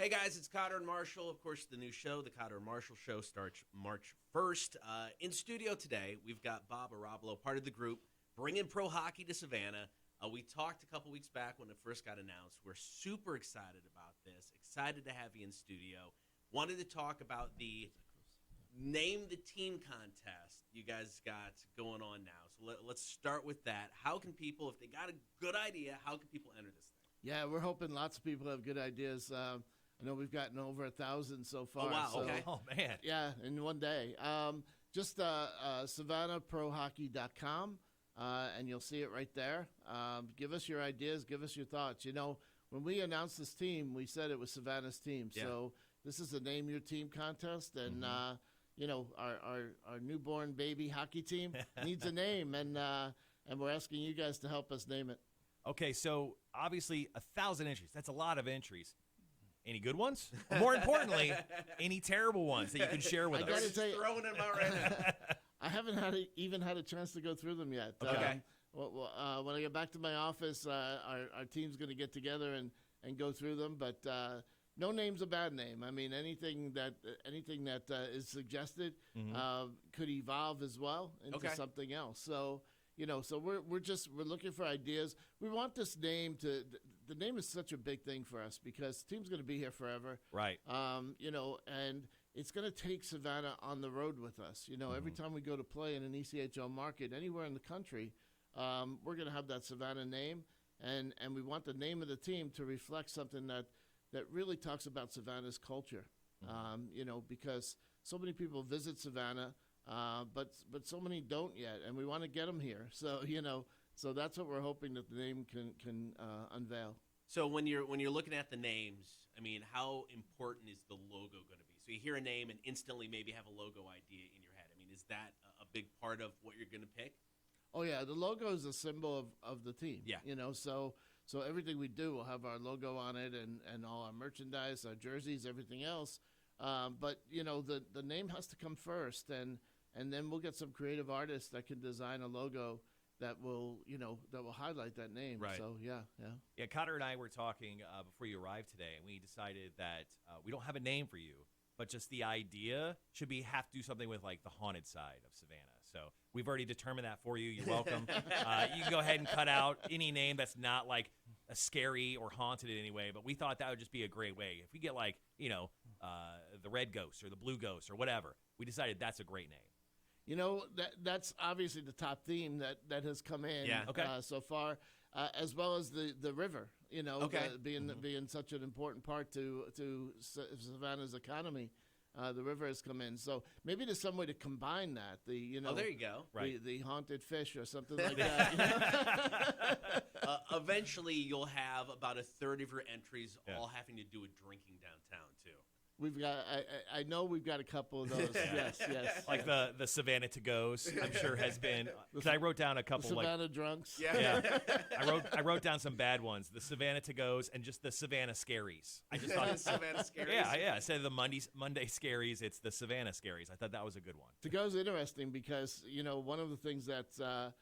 Hey guys, it's Kotter and Marshall. Of course, the new show, the Kotter and Marshall Show, starts March 1st. In studio today, we've got Bob Ohrablo, part of the group, bringing pro hockey to Savannah. We talked a couple weeks back when it first got announced. We're super excited about this, excited to have you in studio. Wanted to talk about the Name the Team contest you guys got going on now. So let's start with that. How can people, if they got a good idea, how can people enter this thing? Yeah, we're hoping lots of people have good ideas. I know we've gotten over 1,000 so far. Oh, wow, so, okay. Oh, man. Yeah, in one day. Just SavannahProHockey.com, and you'll see it right there. Give us your ideas. Give us your thoughts. You know, when we announced this team, we said it was Savannah's team. Yeah. So this is a Name Your Team contest, and, you know, our newborn baby hockey team needs a name, and we're asking you guys to help us name it. Okay, so obviously 1,000 entries. That's a lot of entries. Any good ones? Or more importantly, any terrible ones that you can share with I us? gotta tell you, Throwing them out right now. I haven't even had a chance to go through them yet. Okay. When I get back to my office, our team's going to get together and go through them. But no name's a bad name. I mean, anything that is suggested could evolve as well into something else. So you know, so we're looking for ideas. We want this name the name is such a big thing for us because the team's going to be here forever. Right. You know, and it's going to take Savannah on the road with us. You know, every time we go to play in an ECHL market anywhere in the country, we're going to have that Savannah name, and we want the name of the team to reflect something that really talks about Savannah's culture. You know, because so many people visit Savannah, but so many don't yet, and we want to get them here. So you know, so that's what we're hoping that the name can unveil. So when you're looking at the names, I mean, how important is the logo going to be? So you hear a name and instantly maybe have a logo idea in your head. I mean, is that a big part of what you're going to pick? Oh yeah, the logo is a symbol of the team. Yeah. You know, so everything we do will have our logo on it, and all our merchandise, our jerseys, everything else. But you know, the name has to come first, and then we'll get some creative artists that can design a logo that will highlight that name. Right. So yeah. Yeah, Kotter and I were talking before you arrived today, and we decided that we don't have a name for you, but just the idea should have to do something with like the haunted side of Savannah. So we've already determined that for you. You're welcome. You can go ahead and cut out any name that's not like a scary or haunted in any way, but we thought that would just be a great way. If we get like, you know, the red ghost or the blue ghost or whatever, we decided that's a great name. You know, that's obviously the top theme that has come in so far, as well as the river, you know, being such an important part to Savannah's economy. The river has come in. So maybe there's some way to combine that. There you go. Right. The haunted fish or something like that. You know? Eventually, you'll have about a third of your entries all having to do with drinking downtown, too. We've got. I know we've got a couple of those. Yes. Like the Savannah to goes, I'm sure has been. Because I wrote down a couple the Savannah drunks. Yeah. I wrote down some bad ones. The Savannah to goes and just the Savannah scaries. I just thought Savannah scaries. Yeah. Instead of the Monday scaries, it's the Savannah scaries. I thought that was a good one. To go's interesting because you know one of the things that the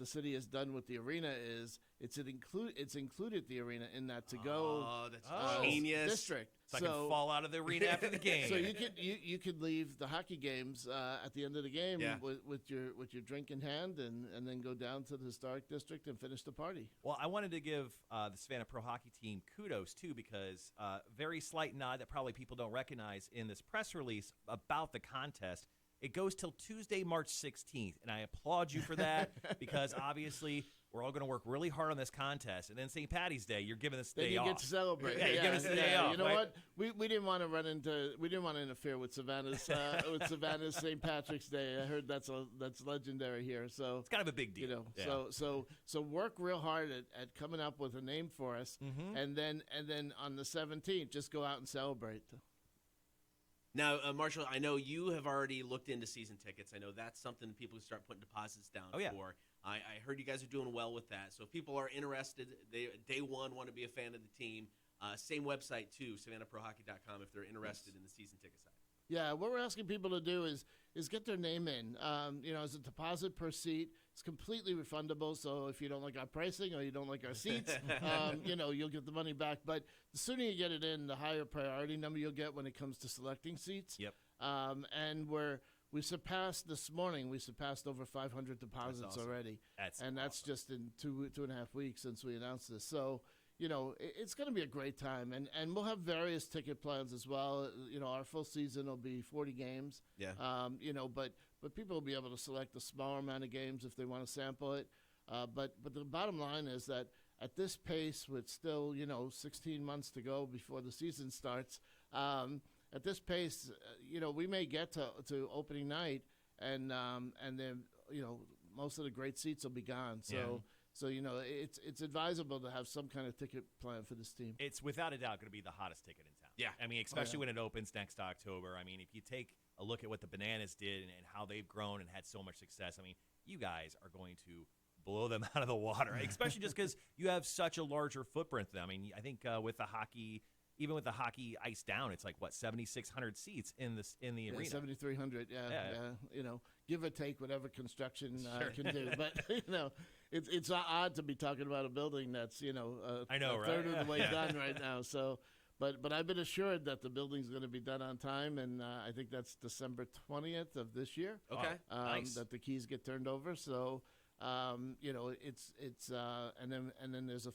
city has done with the arena is it's included the arena in that to go. Oh, that's genius. District. So I can fall out of the arena after the game. So you could leave the hockey games at the end of the game with your drink in hand and then go down to the historic district and finish the party. Well, I wanted to give the Savannah Pro Hockey team kudos too because very slight nod that probably people don't recognize in this press release about the contest. It goes till Tuesday, March 16th, and I applaud you for that because obviously we're all going to work really hard on this contest, and then St. Patty's Day, you're giving us the day off. Then you get to celebrate. Yeah, you're giving us the day off. You know right? what? We didn't want to interfere with Savannah's St. Patrick's Day. I heard that's legendary here. So it's kind of a big deal. You know, so work real hard at coming up with a name for us, and then on the 17th, just go out and celebrate. Now, Marshall, I know you have already looked into season tickets. I know that's something people can start putting deposits down for. I heard you guys are doing well with that. So if people are interested, they day one want to be a fan of the team, same website too, SavannahProHockey.com if they're interested in the season ticket side. Yeah, what we're asking people to do is get their name in. As a deposit per seat. It's completely refundable. So if you don't like our pricing or you don't like our seats, you'll get the money back. But the sooner you get it in, the higher priority number you'll get when it comes to selecting seats. Yep. And we surpassed this morning. We surpassed over 500 deposits That's awesome. already. That's That's just in two and a half weeks since we announced this. So. It's going to be a great time, and we'll have various ticket plans as well. Our full season will be 40 games. Yeah. But people will be able to select a smaller amount of games if they want to sample it. But the bottom line is that at this pace, with still 16 months to go before the season starts, at this pace, we may get to opening night, and then most of the great seats will be gone. So. Yeah. So, it's advisable to have some kind of ticket plan for this team. It's without a doubt going to be the hottest ticket in town. Yeah. I mean, especially when it opens next October. I mean, if you take a look at what the Bananas did and how they've grown and had so much success, I mean, you guys are going to blow them out of the water, especially just because you have such a larger footprint than them. I mean, I think with the hockey, even with the hockey ice down, it's like, 7,600 seats in the arena. 7,300, yeah. Give or take whatever construction can do. But, it's odd to be talking about a building that's, I know, a third right? of the way done right now. So, but I've been assured that the building's going to be done on time, and I think that's December 20th of this year. Okay. Nice. That the keys get turned over. So, it's and then there's a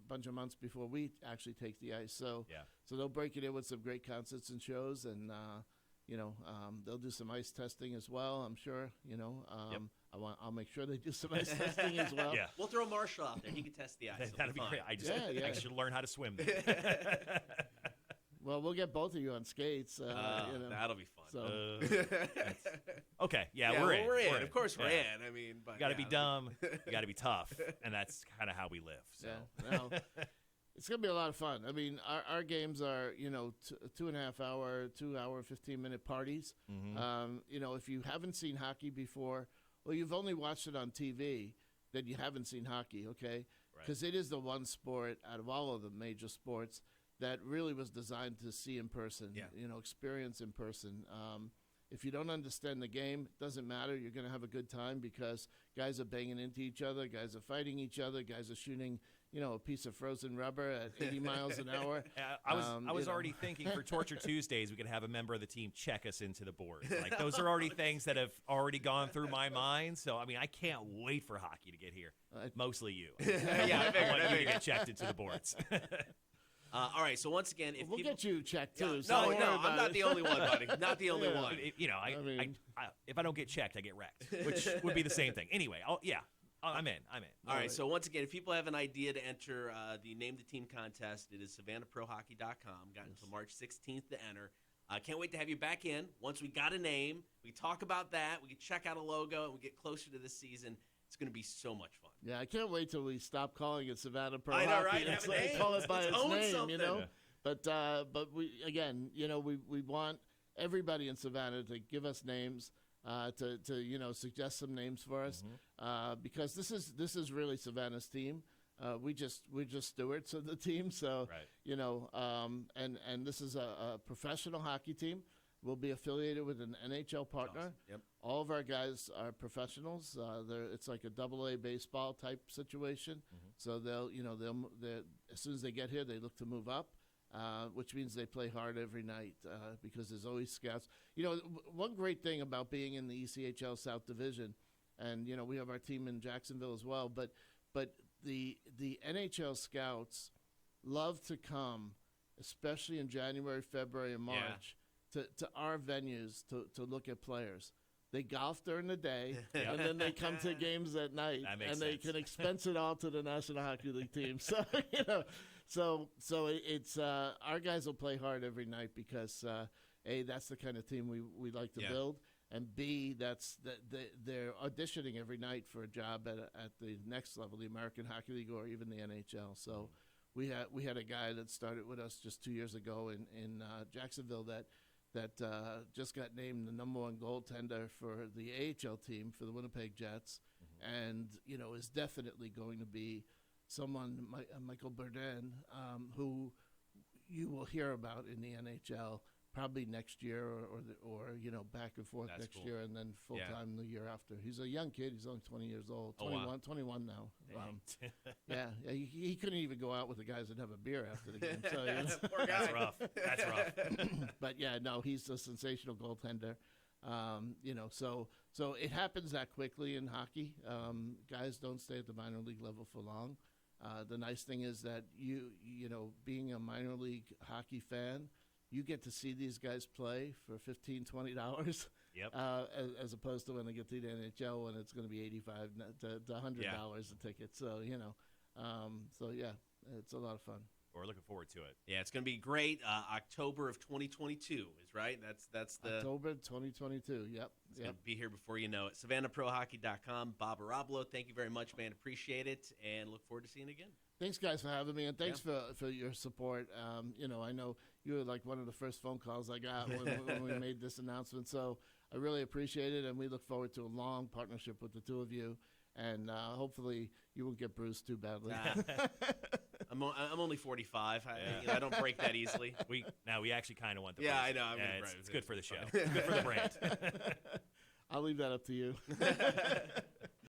bunch of months before we actually take the ice. So, so they'll break it in with some great concerts and shows, and they'll do some ice testing as well. I'm sure. I'll make sure they do some ice testing as well. Yeah. We'll throw Marshall out there. He can test the ice. That'd be fine. great. I should learn how to swim. Well, we'll get both of you on skates. That'll be fun. So. Okay, yeah, we're in. We're in. We're Of course, we're Yeah. in. I mean, but You got to be dumb. You got to be tough, and that's kind of how we live. So. Yeah. No, it's gonna be a lot of fun. I mean, our games are 2.5 hour, 2 hour, 15-minute parties. Mhm. If you haven't seen hockey before, or you've only watched it on TV, then you haven't seen hockey. Okay, because it is the one sport out of all of the major sports that really was designed to see in person. Yeah. Experience in person. If you don't understand the game, it doesn't matter. You're going to have a good time because guys are banging into each other, guys are fighting each other, guys are shooting, a piece of frozen rubber at 80 miles an hour. I was already thinking for Torture Tuesdays, we could have a member of the team check us into the board. Like, those are already things that have already gone through my mind. So, I mean, I can't wait for hockey to get here. Mostly you. Yeah, I want you to get checked into the boards. All right, so once again, if we'll people, get you checked too. Yeah, so no, don't worry I'm about not it. the only one, buddy. Not the only one. If I don't get checked, I get wrecked, which would be the same thing. Anyway, I'm in. All right, so once again, if people have an idea to enter the Name the Team contest, it is SavannahProHockey.com. Got until March 16th to enter. Can't wait to have you back in. Once we got a name, we talk about that. We can check out a logo, and we get closer to the season. It's going to be so much fun. Yeah, I can't wait till we stop calling it Savannah Pro I know, Hockey. right? It's Have a like, name. call it by Let's its own name, something. Yeah. But we again, we want everybody in Savannah to give us names, to suggest some names for us, because this is really Savannah's team. We're just stewards of the team, so and this is a professional hockey team. We'll be affiliated with an NHL partner. Awesome. Yep. All of our guys are professionals. It's like a AA baseball type situation. So they'll as soon as they get here, they look to move up, which means they play hard every night because there's always scouts. One great thing about being in the ECHL South Division, and we have our team in Jacksonville as well, but the NHL scouts love to come, especially in January, February, and March. To our venues to look at players. They golf during the day, and then they come to games at night, and they can expense it all to the National Hockey League team. So so it's our guys will play hard every night because A, that's the kind of team we like to build, and B, they're auditioning every night for a job at the next level, the American Hockey League or even the NHL. So we had a guy that started with us just 2 years ago in Jacksonville that just got named the #1 goaltender for the AHL team for the Winnipeg Jets, and is definitely going to be someone, Michael Burden, who you will hear about in the NHL probably next year or back and forth That's next cool. year and then full time the year after. He's a young kid. He's only 20 years old. Oh, wow. 21 now. He couldn't even go out with the guys that have a beer after the game. So, Poor guy. That's rough. That's rough. but yeah, no, he's a sensational goaltender. So it happens that quickly in hockey. Guys don't stay at the minor league level for long. The nice thing is that being a minor league hockey fan, you get to see these guys play for $15-$20. Yep. As opposed to when they get to the NHL when it's going to be $85 to $100 a ticket. So it's a lot of fun. We're looking forward to it. Yeah, it's going to be great. October of 2022 is right. That's the October 2022. Yep. It's going to be here before you know it. SavannahProHockey.com. Bob Ohrablo, thank you very much, man. Appreciate it, and look forward to seeing you again. Thanks, guys, for having me, and thanks for your support. I know you were like one of the first phone calls I got when we made this announcement, so I really appreciate it, and we look forward to a long partnership with the two of you, and hopefully you won't get bruised too badly. I'm only 45. I don't break that easily. We actually kind of want the Yeah, bruise. I know. It's good for the show. It's good for the brand. I'll leave that up to you.